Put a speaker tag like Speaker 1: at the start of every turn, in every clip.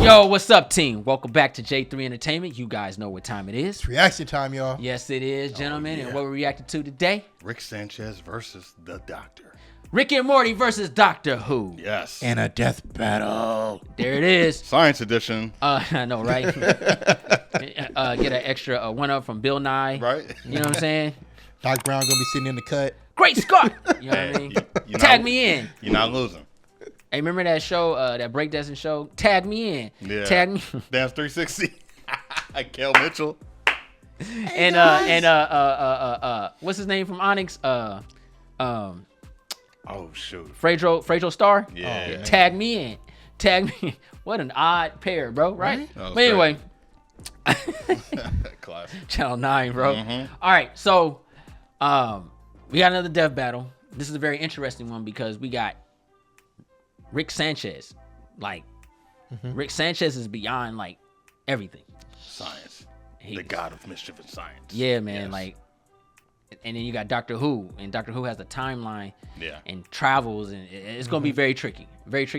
Speaker 1: Yo, what's up, team? Welcome back to J3 Entertainment. You guys know what time it is.
Speaker 2: It's reaction time, y'all.
Speaker 1: Yes, it is, gentlemen. And what we're reacting to today?
Speaker 3: Rick Sanchez versus the Doctor.
Speaker 1: Rick and Morty versus Doctor Who.
Speaker 3: Yes.
Speaker 2: And a death battle.
Speaker 1: There it is.
Speaker 3: Science edition.
Speaker 1: I know, right? Get an extra one-up from Bill Nye.
Speaker 3: Right.
Speaker 1: You know what I'm saying?
Speaker 2: Doc Brown gonna be sitting in the cut.
Speaker 1: Great Scott! You know what I mean? Tag me in.
Speaker 3: You're not losing.
Speaker 1: Hey, remember that show, that breakdancing show? Tag me in.
Speaker 3: Yeah.
Speaker 1: Tag me.
Speaker 3: Dance 360. Kel Mitchell.
Speaker 1: And what's his name from Onyx?
Speaker 3: Oh shoot.
Speaker 1: Fredro Starr.
Speaker 3: Yeah.
Speaker 1: Tag me in. Tag me. What an odd pair, bro. Right?
Speaker 3: Oh,
Speaker 1: but anyway.
Speaker 3: Classic.
Speaker 1: Channel 9, bro.
Speaker 3: Mm-hmm.
Speaker 1: All right, so we got another death battle. This is a very interesting one because we got Rick Sanchez. Like, Rick Sanchez is beyond like everything.
Speaker 3: Science. The god of mischief and science.
Speaker 1: Yeah, man.
Speaker 3: Yes.
Speaker 1: Like, and then you got Doctor Who, and Doctor Who has a timeline.
Speaker 3: Yeah.
Speaker 1: And travels, and it's gonna be very tricky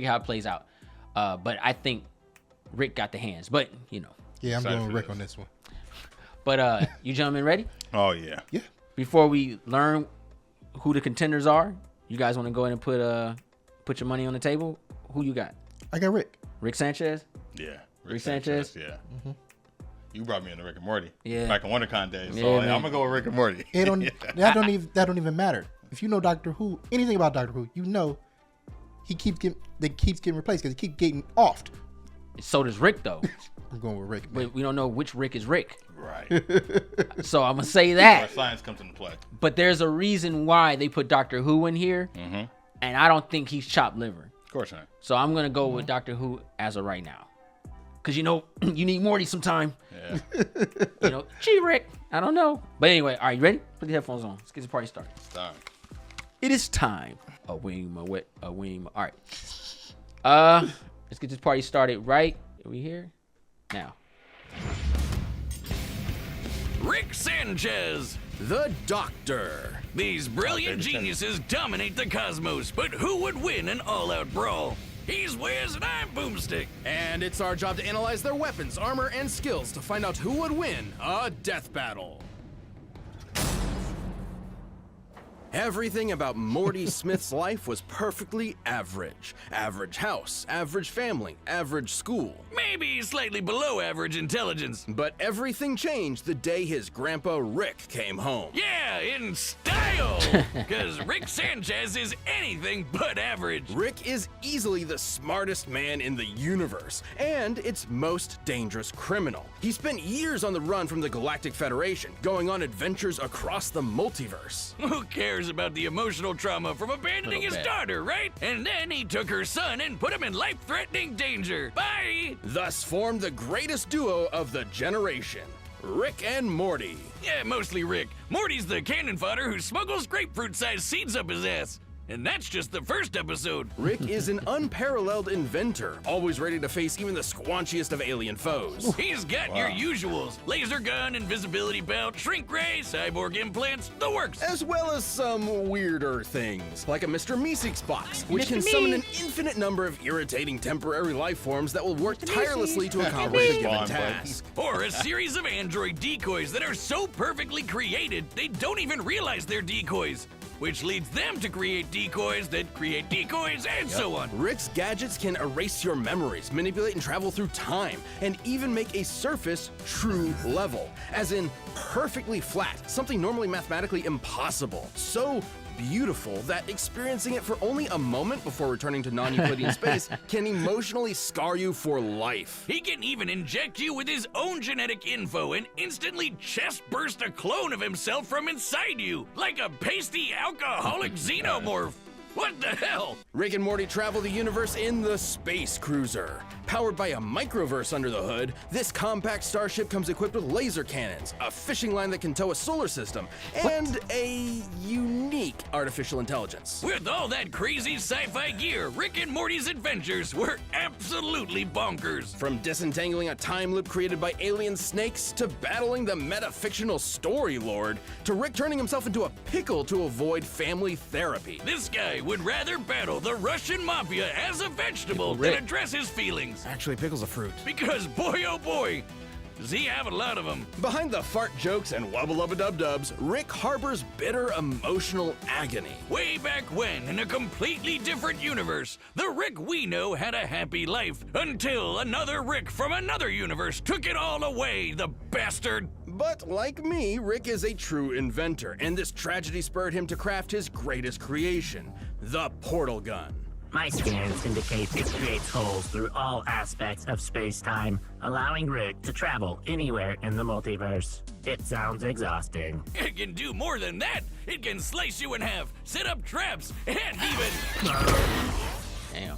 Speaker 1: how it plays out. But I think Rick got the hands. But you know.
Speaker 2: Yeah, I'm
Speaker 3: Excited
Speaker 2: going
Speaker 3: for
Speaker 2: Rick
Speaker 3: this.
Speaker 2: on this one.
Speaker 1: But you gentlemen ready?
Speaker 3: Oh yeah.
Speaker 2: Yeah.
Speaker 1: Before we learn who the contenders are, you guys want to go ahead and put your money on the table? Who you got?
Speaker 2: I got Rick.
Speaker 1: Rick Sanchez?
Speaker 3: Yeah.
Speaker 1: Rick Sanchez?
Speaker 3: Yeah. You brought me into Rick and Morty.
Speaker 1: Yeah.
Speaker 3: Back in WonderCon days. So
Speaker 1: Yeah, man.
Speaker 3: I'm gonna go with Rick and Morty.
Speaker 2: That don't even matter. If you know Doctor Who, anything about Doctor Who, you know they keeps getting replaced because he keeps getting offed.
Speaker 1: So does Rick, though.
Speaker 2: I'm going with Rick.
Speaker 1: But we don't know which Rick is Rick.
Speaker 3: Right.
Speaker 1: So I'm going to say
Speaker 3: Where
Speaker 1: that.
Speaker 3: science comes into play.
Speaker 1: But there's a reason why they put Doctor Who in here. And I don't think he's chopped liver.
Speaker 3: Of course not.
Speaker 1: So I'm going to go with Doctor Who as of right now. Because, you know, you need Morty sometime.
Speaker 3: Yeah.
Speaker 1: You know, gee, Rick. I don't know. But anyway, all right, you ready? Put the headphones on. Let's get the party started.
Speaker 3: It's time.
Speaker 1: It is time. A wing, a wet, a wing. All right. Let's get this party started right. Are we here? Now.
Speaker 4: Rick Sanchez, the Doctor. These brilliant geniuses dominate the cosmos, but who would win an all-out brawl? He's Wiz and I'm Boomstick.
Speaker 5: And it's our job to analyze their weapons, armor, and skills to find out who would win a death battle. Everything about Morty Smith's life was perfectly average. Average house, average family, average school.
Speaker 4: Maybe slightly below average intelligence.
Speaker 5: But everything changed the day his grandpa Rick came home.
Speaker 4: Yeah, in style. Because Rick Sanchez is anything but average.
Speaker 5: Rick is easily the smartest man in the universe, and its most dangerous criminal. He spent years on the run from the Galactic Federation, going on adventures across the multiverse.
Speaker 4: Who cares about the emotional trauma from abandoning his daughter, right? And then he took her son and put him in life-threatening danger. Bye!
Speaker 5: Thus formed the greatest duo of the generation, Rick and Morty.
Speaker 4: Yeah, mostly Rick. Morty's the cannon fodder who smuggles grapefruit-sized seeds up his ass. And that's just the first episode.
Speaker 5: Rick is an unparalleled inventor, always ready to face even the squanchiest of alien foes.
Speaker 4: He's got your usuals. Laser gun, invisibility belt, shrink ray, cyborg implants, the works.
Speaker 5: As well as some weirder things, like a Mr. Meeseeks box, which can summon an infinite number of irritating temporary life forms that will work tirelessly to accomplish a given
Speaker 3: Spawn
Speaker 5: task.
Speaker 4: Or a series of android decoys that are so perfectly created, they don't even realize they're decoys. Which leads them to create decoys that create decoys, and so on.
Speaker 5: Rick's gadgets can erase your memories, manipulate and travel through time, and even make a surface true level, as in perfectly flat, something normally mathematically impossible. So beautiful that experiencing it for only a moment before returning to non-Euclidean space can emotionally scar you for life.
Speaker 4: He can even inject you with his own genetic info and instantly chest burst a clone of himself from inside you, like a pasty alcoholic xenomorph. What the hell?
Speaker 5: Rick and Morty travel the universe in the Space Cruiser. Powered by a microverse under the hood, this compact starship comes equipped with laser cannons, a fishing line that can tow a solar system, and a unique artificial intelligence.
Speaker 4: With all that crazy sci-fi gear, Rick and Morty's adventures were absolutely bonkers.
Speaker 5: From disentangling a time loop created by alien snakes, to battling the metafictional story lord, to Rick turning himself into a pickle to avoid family therapy.
Speaker 4: This guy would rather battle the Russian mafia as a vegetable than address his feelings.
Speaker 5: Actually, pickle's a fruit.
Speaker 4: Because boy oh boy, does he have a lot of them.
Speaker 5: Behind the fart jokes and wubba-lubba-dub-dubs, Rick harbors bitter emotional agony.
Speaker 4: Way back when, in a completely different universe, the Rick we know had a happy life until another Rick from another universe took it all away, the bastard.
Speaker 5: But like me, Rick is a true inventor, and this tragedy spurred him to craft his greatest creation, the portal gun.
Speaker 6: My scans indicate it creates holes through all aspects of space-time, allowing Rick to travel anywhere in the multiverse. It sounds exhausting.
Speaker 4: It can do more than that. It can slice you in half, set up traps, and even...
Speaker 1: Damn.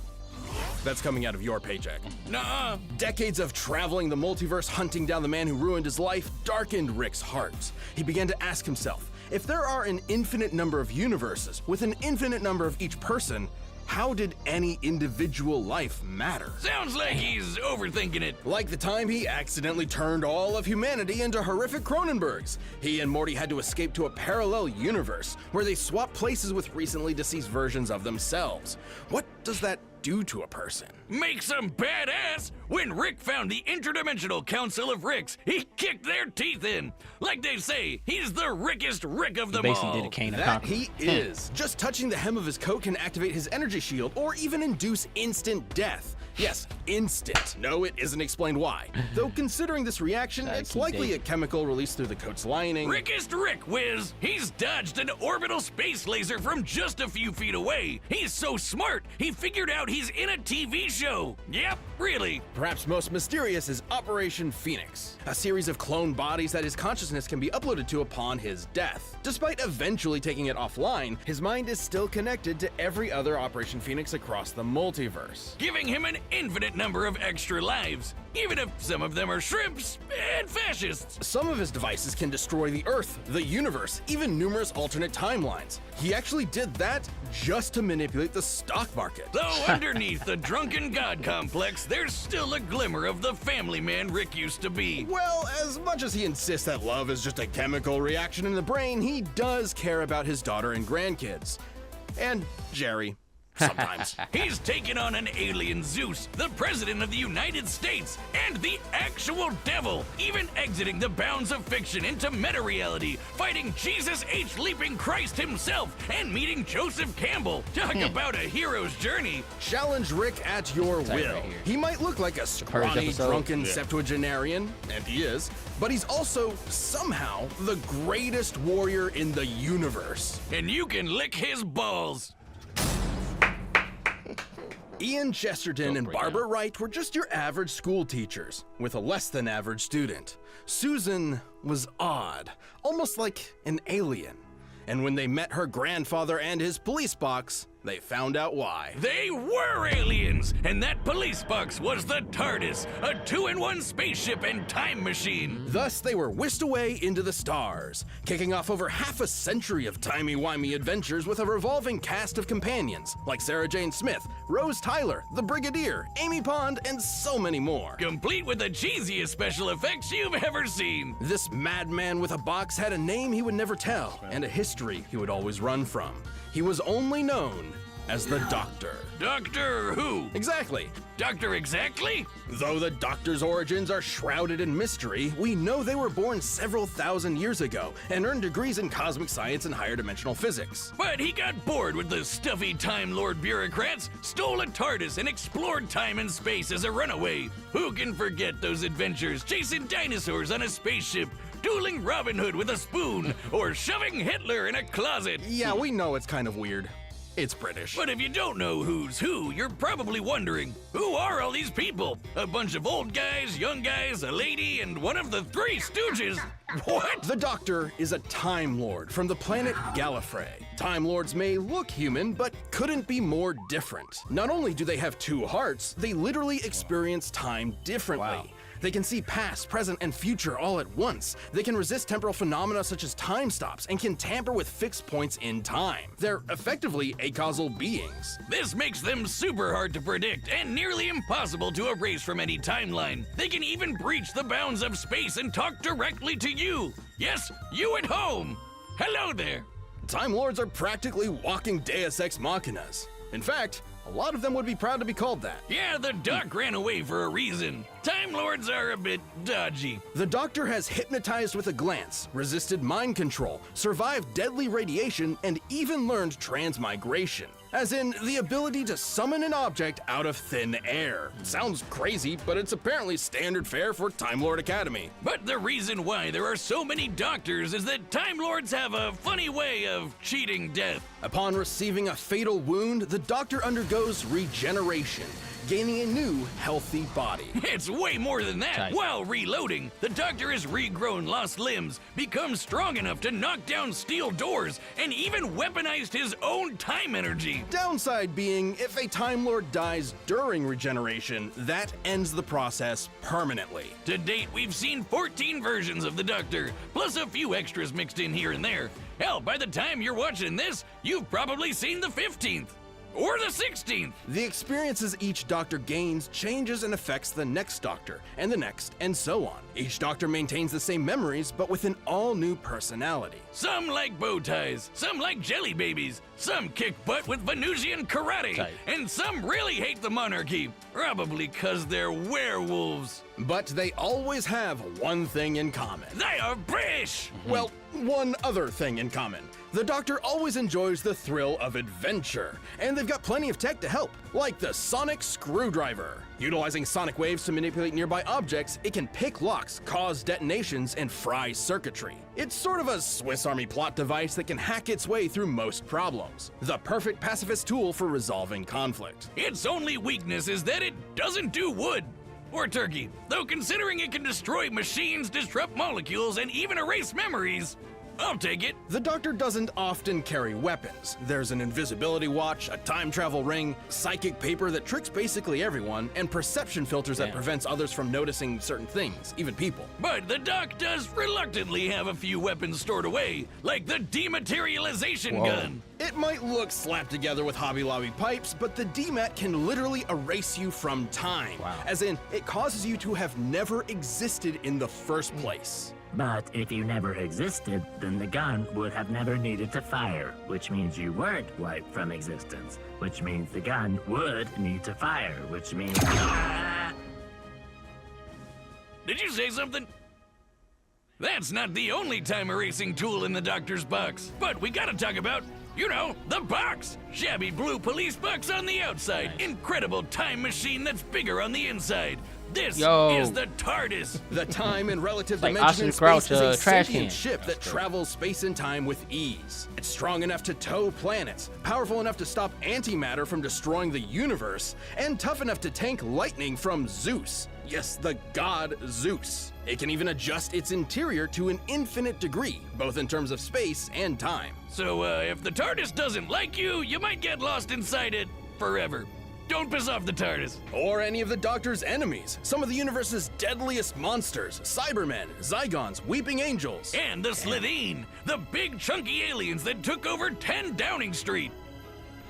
Speaker 5: That's coming out of your paycheck.
Speaker 4: Nuh-uh.
Speaker 5: Decades of traveling the multiverse, hunting down the man who ruined his life, darkened Rick's heart. He began to ask himself, if there are an infinite number of universes with an infinite number of each person, how did any individual life matter?
Speaker 4: Sounds like he's overthinking it.
Speaker 5: Like the time he accidentally turned all of humanity into horrific Cronenbergs. He and Morty had to escape to a parallel universe where they swap places with recently deceased versions of themselves. What does that do to a person?
Speaker 4: Makes him badass. When Rick found the Interdimensional Council of Ricks, he kicked their teeth in. Like they say, he's the Rickest Rick of them
Speaker 1: Basically
Speaker 4: all.
Speaker 1: did a Kane of
Speaker 5: That
Speaker 1: Conquer.
Speaker 5: he is. Just touching the hem of his coat can activate his energy shield or even induce instant death. Yes, instant. No, it isn't explained why. Though considering this reaction, it's likely a chemical released through the coat's lining.
Speaker 4: Rickest Rick, Wiz. He's dodged an orbital space laser from just a few feet away. He's so smart, he figured out he's in a TV show. Yep, really.
Speaker 5: Perhaps most mysterious is Operation Phoenix, a series of clone bodies that his consciousness can be uploaded to upon his death. Despite eventually taking it offline, his mind is still connected to every other Operation Phoenix across the multiverse.
Speaker 4: Giving him an infinite number of extra lives, even if some of them are shrimps and fascists.
Speaker 5: Some of his devices can destroy the Earth, the universe, even numerous alternate timelines. He actually did that just to manipulate the stock market.
Speaker 4: Though underneath the drunken god complex, there's still a glimmer of the family man Rick used to be.
Speaker 5: Well, as much as he insists that love is just a chemical reaction in the brain, he does care about his daughter and grandkids. And Jerry. Sometimes.
Speaker 4: He's taken on an alien Zeus, the President of the United States, and the actual devil, even exiting the bounds of fiction into meta-reality, fighting Jesus H. Leaping Christ himself, and meeting Joseph Campbell. Talk about a hero's journey.
Speaker 5: Challenge Rick at your
Speaker 1: that
Speaker 5: will.
Speaker 1: right here.
Speaker 5: He might look like a scrawny,
Speaker 1: episode?
Speaker 5: drunken septuagenarian, and he is, but he's also, somehow, the greatest warrior in the universe.
Speaker 4: And you can lick his balls.
Speaker 5: Ian Chesterton and Barbara Wright were just your average school teachers, with a less than average student. Susan was odd, almost like an alien. And when they met her grandfather and his police box, they found out why.
Speaker 4: They were aliens, and that police box was the TARDIS, a 2-in-1 spaceship and time machine.
Speaker 5: Thus, they were whisked away into the stars, kicking off over half a century of timey-wimey adventures with a revolving cast of companions, like Sarah Jane Smith, Rose Tyler, the Brigadier, Amy Pond, and so many more.
Speaker 4: Complete with the cheesiest special effects you've ever seen.
Speaker 5: This madman with a box had a name he would never tell, and a history he would always run from. He was only known as the Doctor.
Speaker 4: Doctor Who?
Speaker 5: Exactly.
Speaker 4: Doctor Exactly?
Speaker 5: Though the Doctor's origins are shrouded in mystery, we know they were born several thousand years ago and earned degrees in cosmic science and higher dimensional physics.
Speaker 4: But he got bored with the stuffy Time Lord bureaucrats, stole a TARDIS, and explored time and space as a runaway. Who can forget those adventures chasing dinosaurs on a spaceship, dueling Robin Hood with a spoon, or shoving Hitler in a closet?
Speaker 5: Yeah, we know it's kind of weird. It's British.
Speaker 4: But if you don't know who's who, you're probably wondering, who are all these people? A bunch of old guys, young guys, a lady, and one of the Three Stooges. What?
Speaker 5: The Doctor is a Time Lord from the planet Gallifrey. Time Lords may look human, but couldn't be more different. Not only do they have two hearts, they literally experience time differently.
Speaker 1: Wow.
Speaker 5: They can see past, present, and future all at once. They can resist temporal phenomena such as time stops and can tamper with fixed points in time. They're effectively acausal beings.
Speaker 4: This makes them super hard to predict and nearly impossible to erase from any timeline. They can even breach the bounds of space and talk directly to you. Yes, you at home. Hello there.
Speaker 5: Time Lords are practically walking Deus Ex Machinas. In fact, a lot of them would be proud to be called that.
Speaker 4: Yeah, the Doc ran away for a reason. Time Lords are a bit dodgy.
Speaker 5: The Doctor has hypnotized with a glance, resisted mind control, survived deadly radiation, and even learned transmigration. As in, the ability to summon an object out of thin air. Sounds crazy, but it's apparently standard fare for Time Lord Academy.
Speaker 4: But the reason why there are so many doctors is that Time Lords have a funny way of cheating death.
Speaker 5: Upon receiving a fatal wound, the Doctor undergoes regeneration, gaining a new, healthy body.
Speaker 4: It's way more than that.
Speaker 1: Tight.
Speaker 4: While reloading, the Doctor has regrown lost limbs, become strong enough to knock down steel doors, and even weaponized his own time energy.
Speaker 5: Downside being, if a Time Lord dies during regeneration, that ends the process permanently.
Speaker 4: To date, we've seen 14 versions of the Doctor, plus a few extras mixed in here and there. Hell, by the time you're watching this, you've probably seen the 15th. Or the 16th.
Speaker 5: The experiences each Doctor gains changes and affects the next Doctor, and the next, and so on. Each Doctor maintains the same memories, but with an all-new personality.
Speaker 4: Some like bow ties, some like jelly babies, some kick butt with Venusian karate,
Speaker 1: Tight.
Speaker 4: and some really hate the monarchy, probably 'cause they're werewolves.
Speaker 5: But they always have one thing in common.
Speaker 4: They are British!
Speaker 5: Well, one other thing in common. The Doctor always enjoys the thrill of adventure, and they've got plenty of tech to help, like the sonic screwdriver. Utilizing sonic waves to manipulate nearby objects, it can pick locks, cause detonations, and fry circuitry. It's sort of a Swiss Army plot device that can hack its way through most problems. The perfect pacifist tool for resolving conflict.
Speaker 4: Its only weakness is that it doesn't do wood. Or turkey, though considering it can destroy machines, disrupt molecules, and even erase memories, I'll take it.
Speaker 5: The Doctor doesn't often carry weapons. There's an invisibility watch, a time travel ring, psychic paper that tricks basically everyone, and perception filters that
Speaker 1: Damn.
Speaker 5: prevents others from noticing certain things, even people.
Speaker 4: But the Doc does reluctantly have a few weapons stored away, like the dematerialization
Speaker 1: Whoa.
Speaker 4: gun.
Speaker 5: It might look slapped together with Hobby Lobby pipes, but the DMAT can literally erase you from time.
Speaker 1: Wow.
Speaker 5: As in, it causes you to have never existed in the first place.
Speaker 6: But if you never existed, then the gun would have never needed to fire, which means you weren't wiped from existence, which means the gun would need to fire, which means...
Speaker 4: Did you say something? That's not the only time erasing tool in the Doctor's box. But we gotta talk about, you know, the box. Shabby blue police box on the outside.
Speaker 1: Nice.
Speaker 4: Incredible time machine that's bigger on the inside. This
Speaker 1: Yo.
Speaker 4: is the TARDIS.
Speaker 5: The time and relative
Speaker 1: Like
Speaker 5: dimension
Speaker 1: Austin
Speaker 5: in space
Speaker 1: Crouch,
Speaker 5: is a
Speaker 1: trash
Speaker 5: sentient
Speaker 1: can.
Speaker 5: ship that travels space and time with ease. It's strong enough to tow planets, powerful enough to stop antimatter from destroying the universe, and tough enough to tank lightning from Zeus. Yes, the god Zeus. It can even adjust its interior to an infinite degree, both in terms of space and time.
Speaker 4: So, if the TARDIS doesn't like you, you might get lost inside it forever. Don't piss off the TARDIS.
Speaker 5: Or any of the Doctor's enemies, some of the universe's deadliest monsters, Cybermen, Zygons, Weeping Angels.
Speaker 4: And the Slitheen, the big chunky aliens that took over 10 Downing Street.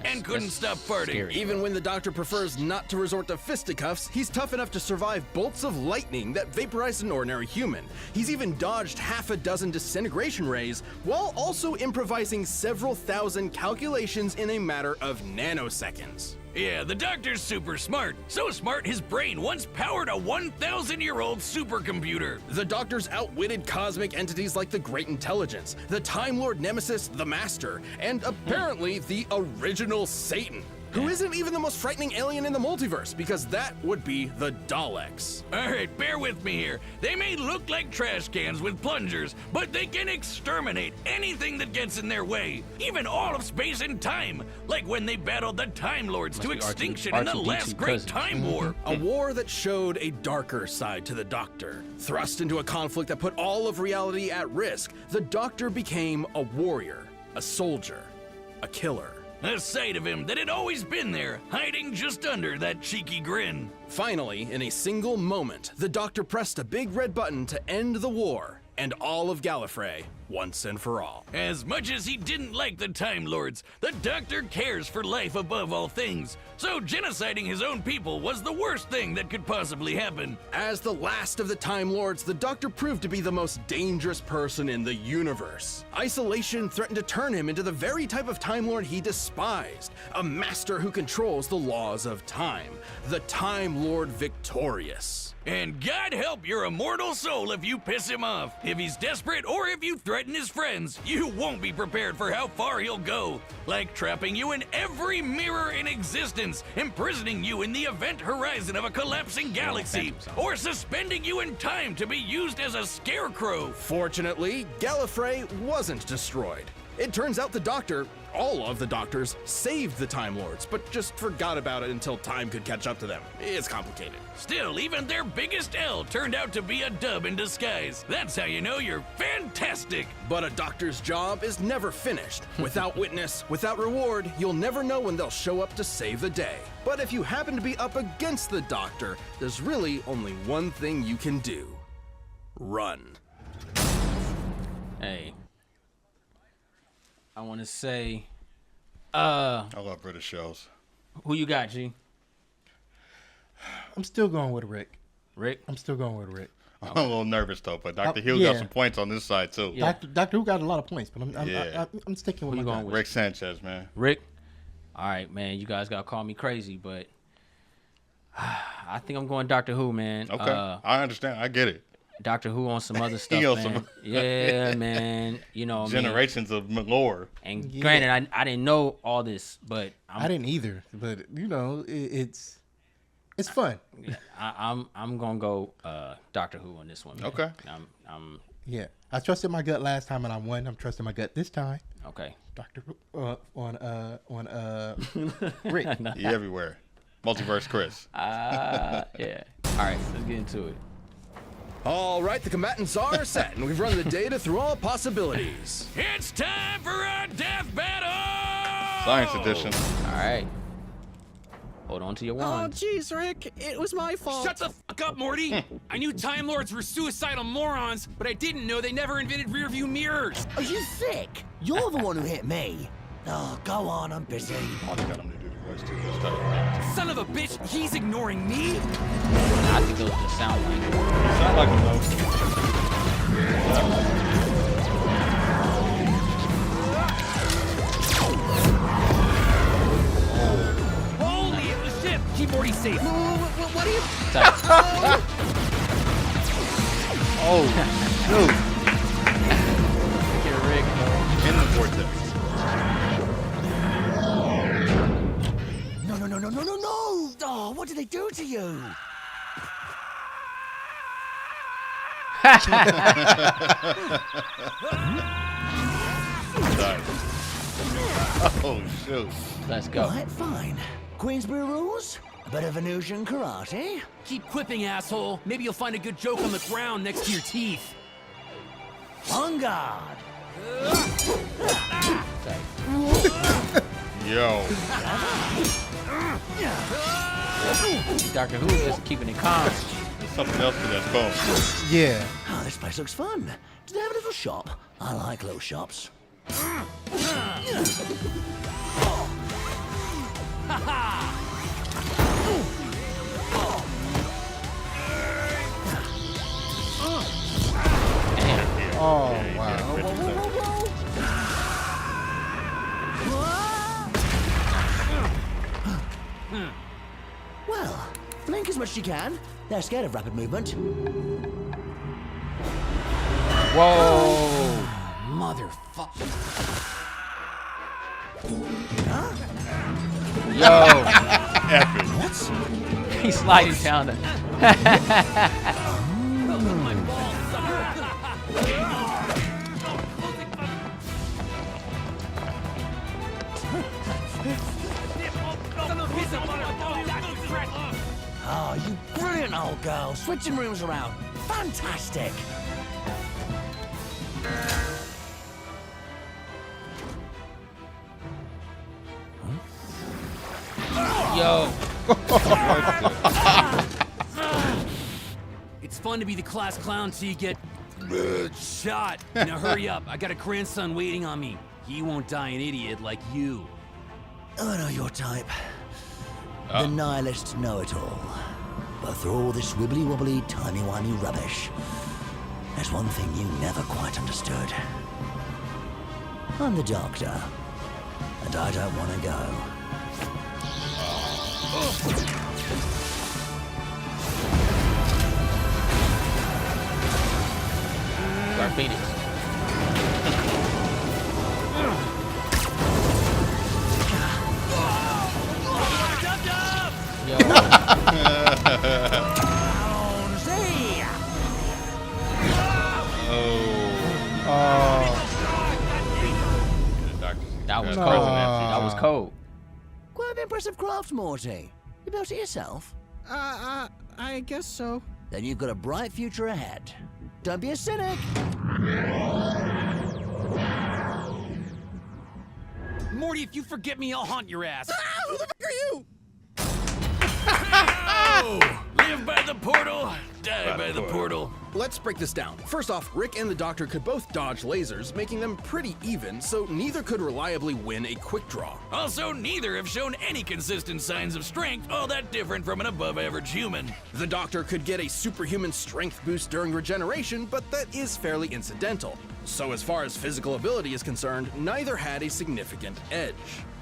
Speaker 4: And couldn't
Speaker 1: That's
Speaker 4: stop farting.
Speaker 1: scary.
Speaker 5: Even when the Doctor prefers not to resort to fisticuffs, he's tough enough to survive bolts of lightning that vaporize an ordinary human. He's even dodged half a dozen disintegration rays, while also improvising several thousand calculations in a matter of nanoseconds.
Speaker 4: Yeah, the Doctor's super smart. So smart his brain once powered a 1,000-year-old supercomputer.
Speaker 5: The Doctor's outwitted cosmic entities like the Great Intelligence, the Time Lord Nemesis, the Master, and apparently the original Satan, who isn't even the most frightening alien in the multiverse, because that would be the Daleks.
Speaker 4: All right, bear with me here. They may look like trash cans with plungers, but they can exterminate anything that gets in their way, even all of space and time, like when they battled the Time Lords to
Speaker 1: Must be R2-
Speaker 4: extinction in the
Speaker 1: R2D2
Speaker 4: last Great
Speaker 1: cousins.
Speaker 4: Time War.
Speaker 5: A war that showed a darker side to the Doctor. Thrust into a conflict that put all of reality at risk, the Doctor became a warrior, a soldier, a killer.
Speaker 4: A sight of him that had always been there, hiding just under that cheeky grin.
Speaker 5: Finally, in a single moment, the Doctor pressed a big red button to end the war, and all of Gallifrey once and for all.
Speaker 4: As much as he didn't like the Time Lords, the Doctor cares for life above all things. So genociding his own people was the worst thing that could possibly happen.
Speaker 5: As the last of the Time Lords, the Doctor proved to be the most dangerous person in the universe. Isolation threatened to turn him into the very type of Time Lord he despised, a master who controls the laws of time, the Time Lord victorious.
Speaker 4: And God help your immortal soul if you piss him off. If he's desperate or if you threaten his friends, you won't be prepared for how far he'll go. Like trapping you in every mirror in existence, imprisoning you in the event horizon of a collapsing galaxy, or suspending you in time to be used as a scarecrow.
Speaker 5: Fortunately, Gallifrey wasn't destroyed. It turns out the Doctor, all of the Doctors, saved the Time Lords, but just forgot about it until time could catch up to them. It's complicated.
Speaker 4: Still, even their biggest L turned out to be a dub in disguise. That's how you know you're fantastic.
Speaker 5: But a Doctor's job is never finished. Without witness, without reward, you'll never know when they'll show up to save the day. But if you happen to be up against the Doctor, there's really only one thing you can do. Run.
Speaker 1: Hey. I want to say,
Speaker 3: I love British shows.
Speaker 1: who you got, G?
Speaker 2: I'm still going with Rick.
Speaker 1: Rick?
Speaker 2: I'm still going with Rick.
Speaker 3: I'm a little nervous though, but Dr. Hill
Speaker 2: yeah.
Speaker 3: got some points on this side too.
Speaker 1: Yeah.
Speaker 2: Doctor Who got a lot of points, but
Speaker 3: Yeah.
Speaker 2: I'm sticking with
Speaker 1: Who you
Speaker 2: my
Speaker 1: going
Speaker 2: guy.
Speaker 1: with?
Speaker 3: Rick Sanchez, man.
Speaker 1: Rick? All right, man. You guys got to call me crazy, but I think I'm going Doctor Who, man.
Speaker 3: Okay, I understand. I get it.
Speaker 1: Doctor Who on some other stuff,
Speaker 3: on
Speaker 1: man.
Speaker 3: some-
Speaker 1: Yeah, man. You know what I mean?
Speaker 3: Generations of lore.
Speaker 1: And
Speaker 2: Yeah.
Speaker 1: granted, I didn't know all this, but
Speaker 2: I didn't either, but you know, it's fun.
Speaker 1: I'm gonna go Doctor Who on this one. Man.
Speaker 3: Okay.
Speaker 1: I'm
Speaker 2: Yeah, I trusted my gut last time and I won. I'm trusting my gut this time.
Speaker 1: okay.
Speaker 2: Doctor Who on Rick.
Speaker 3: He everywhere. Multiverse Chris.
Speaker 1: Yeah. All right, let's get into it.
Speaker 5: All right, the combatants are set, and we've run the data through all possibilities.
Speaker 4: It's time for a death battle!
Speaker 3: Science edition.
Speaker 1: All right. Hold on to your wand.
Speaker 7: jeez, Rick. It was my fault.
Speaker 8: Shut the fuck up, Morty! I knew Time Lords were suicidal morons, but I didn't know they never invented rearview mirrors.
Speaker 7: Are you sick? You're the one who hit me. Oh, go on, I'm busy.
Speaker 3: Oh, they got him to do the voice too. Let's start.
Speaker 8: Son of a bitch, he's ignoring me?
Speaker 1: I think those just sound like.
Speaker 3: Sound like him though.
Speaker 8: Holy shit! Keep Morty safe.
Speaker 7: What are you?
Speaker 3: Oh, shoot.
Speaker 1: Get Rick.
Speaker 3: In the vortex.
Speaker 7: No. Oh, what did they do to you?
Speaker 3: Nice. Oh, shoot.
Speaker 1: Let's go.
Speaker 7: Right, fine. Queensbury rules? A bit of Venusian karate?
Speaker 8: Keep quipping, asshole. Maybe you'll find a good joke on the ground next to your teeth.
Speaker 7: On guard.
Speaker 3: Yo.
Speaker 1: Doctor Who is just keeping it calm.
Speaker 3: There's something else to that phone.
Speaker 2: Yeah.
Speaker 7: Oh, this place looks fun. Do they have a little shop? I like little shops.
Speaker 2: Oh wow.
Speaker 7: Well, blink as much as you can. They're scared of rapid movement.
Speaker 1: Whoa.
Speaker 8: Motherfucker.
Speaker 1: Yo.
Speaker 3: Epic.
Speaker 7: What?
Speaker 1: He's sliding down the.
Speaker 8: My balls,
Speaker 7: Oh, you brilliant old girl. Switching rooms around. Fantastic.
Speaker 1: Yo.
Speaker 8: It's fun to be the class clown till you get Shot. Now hurry up. I got a grandson waiting on me. He won't die an idiot like you.
Speaker 7: I know your type. The nihilist know-it-all. But through all this wibbly-wobbly, timey-wimey rubbish, there's one thing you never quite understood. I'm the doctor, and I don't want to go.
Speaker 1: Dark Phoenix. Yo. That was cold. That was cold.
Speaker 7: Quite impressive craft, Morty. You built it yourself?
Speaker 5: I guess so.
Speaker 7: Then you've got a bright future ahead. Don't be a cynic.
Speaker 8: Morty, if you forget me, I'll haunt your ass.
Speaker 5: Who the fuck are you?
Speaker 4: Live by the portal, die by the portal.
Speaker 5: Let's break this down. First off, Rick and the Doctor could both dodge lasers, making them pretty even, so neither could reliably win a quick draw.
Speaker 4: Also, neither have shown any consistent signs of strength all that different from an above-average human.
Speaker 5: The Doctor could get a superhuman strength boost during regeneration, but that is fairly incidental. So as far as physical ability is concerned, neither had a significant edge.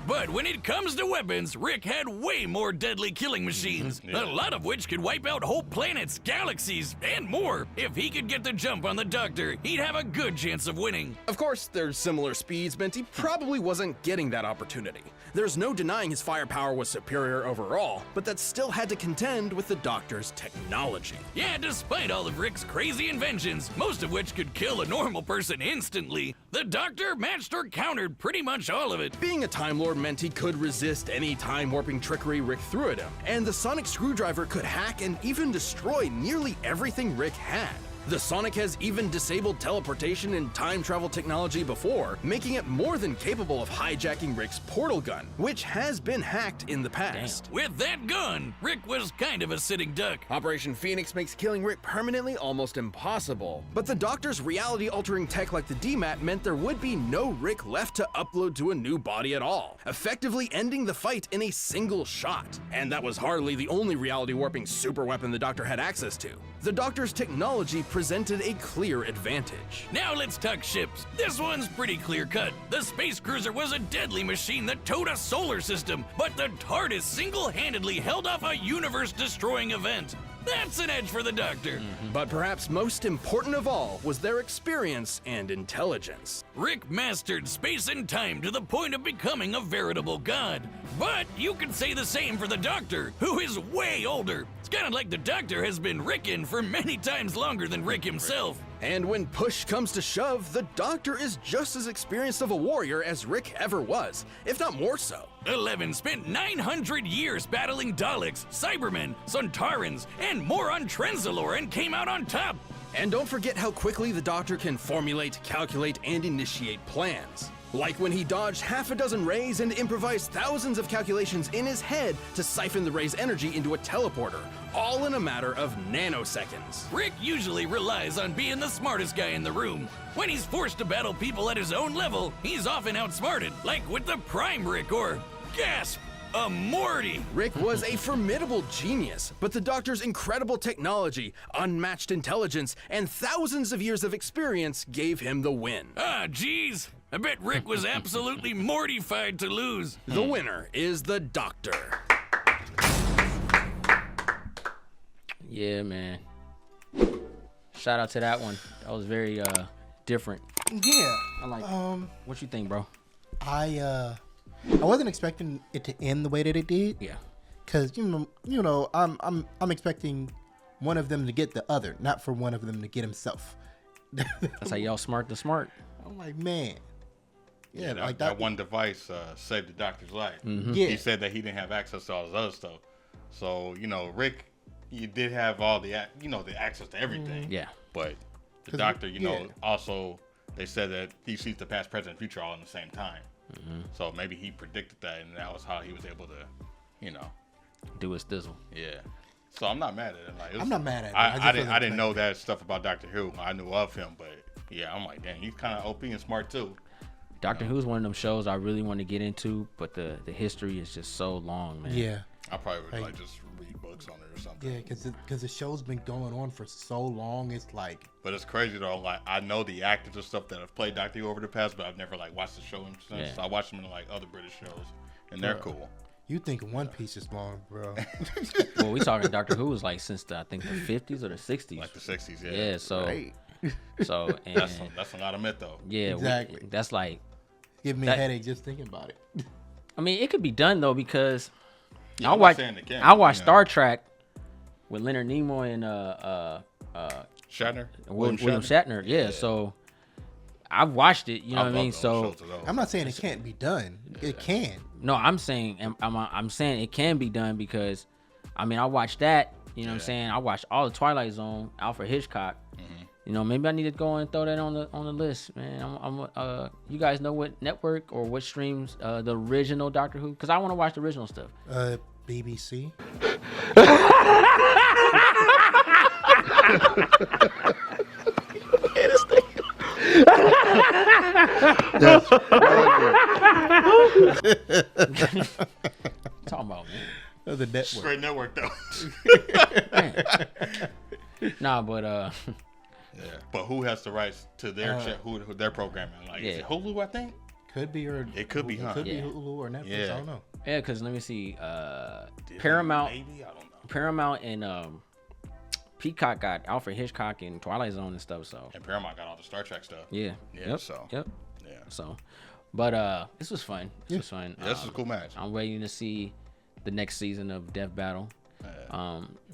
Speaker 4: But when it comes to weapons, Rick had way more deadly killing machines, a lot of which could wipe out whole planets, galaxies, and more. If he could get the jump on the Doctor, he'd have a good chance of winning.
Speaker 5: Of course, there's similar speeds meant he probably wasn't getting that opportunity. There's no denying his firepower was superior overall, but that still had to contend with the Doctor's technology.
Speaker 4: Yeah, despite all of Rick's crazy inventions, most of which could kill a normal person instantly, the Doctor matched or countered pretty much all of it.
Speaker 5: Being a Time Lord meant he could resist any time-warping trickery Rick threw at him, and the sonic screwdriver could hack and even destroy nearly everything Rick had. The Sonic has even disabled teleportation and time travel technology before, making it more than capable of hijacking Rick's portal gun, which has been hacked in the past.
Speaker 4: With that gun, Rick was kind of a sitting duck.
Speaker 5: Operation Phoenix makes killing Rick permanently almost impossible, but the Doctor's reality-altering tech like the DMAT meant there would be no Rick left to upload to a new body at all, effectively ending the fight in a single shot. And that was hardly the only reality-warping superweapon the Doctor had access to. The Doctor's technology presented a clear advantage.
Speaker 4: Now let's talk ships. This one's pretty clear-cut. The space cruiser was a deadly machine that towed a solar system, but the TARDIS single-handedly held off a universe-destroying event. That's an edge for the Doctor.
Speaker 5: But perhaps most important of all was their experience and intelligence.
Speaker 4: Rick mastered space and time to the point of becoming a veritable god. But you can say the same for the Doctor, who is way older. It's kind of like the Doctor has been Rickin' for many times longer than Rick himself.
Speaker 5: And when push comes to shove, the Doctor is just as experienced of a warrior as Rick ever was, if not more so.
Speaker 4: 11 spent 900 years battling Daleks, Cybermen, Sontarans, and more on Trenzalore and came out on top.
Speaker 5: And don't forget how quickly the Doctor can formulate, calculate, and initiate plans. Like when he dodged half a dozen rays and improvised thousands of calculations in his head to siphon the ray's energy into a teleporter, all in a matter of nanoseconds.
Speaker 4: Rick usually relies on being the smartest guy in the room. When he's forced to battle people at his own level, he's often outsmarted, like with the Prime Rick or, gasp, a Morty.
Speaker 5: Rick was a formidable genius, but the Doctor's incredible technology, unmatched intelligence, and thousands of years of experience gave him the win.
Speaker 4: Ah, geez. I bet Rick was absolutely mortified to lose.
Speaker 5: The winner is the Doctor.
Speaker 1: Yeah, man. Shout out to that one. That was very different.
Speaker 2: Yeah.
Speaker 1: I like what you think, bro?
Speaker 2: I wasn't expecting it to end the way that it did.
Speaker 1: Yeah.
Speaker 2: Cause you know, I'm expecting one of them to get the other, not for one of them to get himself.
Speaker 1: That's how y'all smart the smart.
Speaker 2: I'm like, man. Yeah, like
Speaker 3: that one device saved the Doctor's life.
Speaker 2: Yeah.
Speaker 3: He said that he didn't have access to all his other stuff. So, Rick, you did have all the access to everything.
Speaker 1: Yeah.
Speaker 3: But the Doctor, also they said that he sees the past, present, and future all in the same time. So maybe he predicted that, and that was how he was able to,
Speaker 1: do his thizzle.
Speaker 3: Yeah. So I'm not mad at it. Like,
Speaker 2: I'm not mad at it.
Speaker 3: I didn't know that stuff about Doctor Who. I knew of him, but yeah, I'm like, damn, he's kind of OP and smart too.
Speaker 1: Doctor Who's one of them shows I really want to get into, but the history is just so long, man.
Speaker 2: Yeah.
Speaker 3: I probably would like just read books on it or something.
Speaker 2: Yeah, because the show's been going on for so long. It's like.
Speaker 3: But it's crazy though. Like I know the actors and stuff that have played Doctor Who over the past, but I've never like watched the show since.
Speaker 1: Yeah.
Speaker 3: So I watched them in like other British shows, and they're cool.
Speaker 2: You think One Piece is long, bro?
Speaker 1: Well, we talking Doctor Who was like since I think the 50s or the 60s.
Speaker 3: Like the 60s, yeah.
Speaker 1: Yeah, so
Speaker 2: Right.
Speaker 1: so and
Speaker 3: That's a lot of myth though.
Speaker 1: yeah,
Speaker 2: Exactly.
Speaker 1: that's like
Speaker 2: Give me a headache just thinking about it.
Speaker 1: I mean, it could be done though because
Speaker 3: Yeah,
Speaker 1: I
Speaker 3: I'm not
Speaker 1: watch
Speaker 3: saying it can't,
Speaker 1: I watch
Speaker 3: you know.
Speaker 1: Star Trek with Leonard Nimoy and
Speaker 3: Shatner,
Speaker 1: William Shatner. Yeah, so I've watched it. You know what I mean? So
Speaker 2: I'm not saying it can't be done. It can.
Speaker 1: no, I'm saying I'm saying it can be done because I mean I watched that. You know what I'm saying? I watched all the Twilight Zone, Alfred Hitchcock. You know, maybe I need to go and throw that on the list, man. You guys know what network or what streams the original Doctor Who? Because I want to watch the original stuff.
Speaker 2: BBC.
Speaker 1: Talking about, man.
Speaker 2: The network.
Speaker 3: Straight network though.
Speaker 1: Nah, but
Speaker 3: Yeah, but who has the rights to their who their programming? Like is it Hulu, I think.
Speaker 2: Could be or
Speaker 3: It could be, huh?
Speaker 2: Could be
Speaker 1: Yeah.
Speaker 2: Hulu or Netflix.
Speaker 3: Yeah.
Speaker 2: I don't know.
Speaker 1: yeah, because let me see. Paramount,
Speaker 3: Maybe I don't know.
Speaker 1: Paramount and Peacock got Alfred Hitchcock and Twilight Zone and stuff. So
Speaker 3: And Paramount got all the Star Trek stuff.
Speaker 1: yeah,
Speaker 3: Yeah,
Speaker 1: yep,
Speaker 3: so.
Speaker 1: yep.
Speaker 3: Yeah.
Speaker 1: So, but this was fun. This was fun.
Speaker 3: Yeah, this is a cool match.
Speaker 1: I'm waiting to see the next season of Death Battle.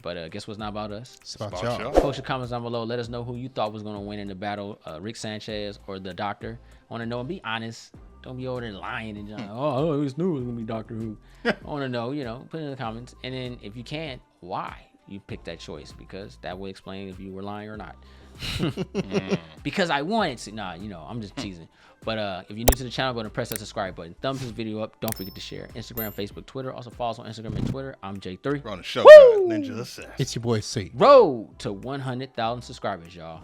Speaker 1: But guess what's not about us?
Speaker 2: It's about
Speaker 3: About
Speaker 2: y'all.
Speaker 3: y'all.
Speaker 1: Post your comments down below. Let us know who you thought was going to win in the battle, Rick Sanchez or the Doctor. I want to know and be honest. Don't be over there lying and just, I always knew it was going to be Doctor Who. I want to know, put it in the comments. And then if you can, why you picked that choice? Because that will explain if you were lying or not. Because I wanted to. Nah, I'm just cheesing. But if you're new to the channel, go ahead and press that subscribe button. Thumbs this video up. Don't forget to share. Instagram, Facebook, Twitter. Also follow us on Instagram and Twitter. I'm J3.
Speaker 3: We're on the show, Ninja Assassin.
Speaker 2: It's your boy C.
Speaker 1: Road to 100,000 subscribers, y'all.